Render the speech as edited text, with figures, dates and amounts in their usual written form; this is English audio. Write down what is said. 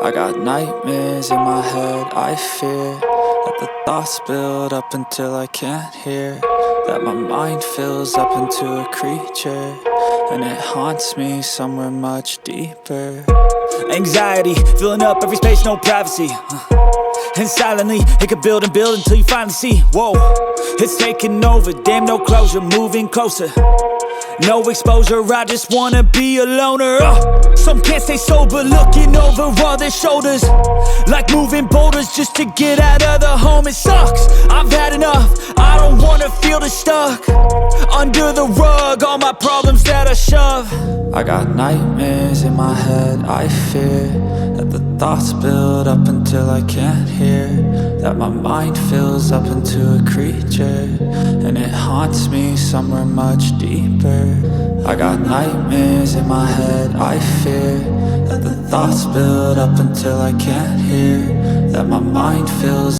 I got nightmares in my head, I fear that the thoughts build up until I can't hear, that my mind fills up into a creature, and it haunts me somewhere much deeper. Anxiety, filling up every space, no privacy. And silently, it could build and build until you finally see, whoa, it's taking over, damn, no closure, moving closer. No exposure, I just wanna be a loner. Some can't stay sober, looking over all their shoulders, like moving boulders just to get out of the home. It sucks, I've had enough, I don't wanna feel the stuck under the rug, all my problems that I shove. I got nightmares in my head, I fear that the thoughts build up until I can't hear, that my mind fills up into a creature, and it haunts me somewhere much deeper. I got nightmares in my head, I fear that the thoughts build up until I can't hear, that my mind fills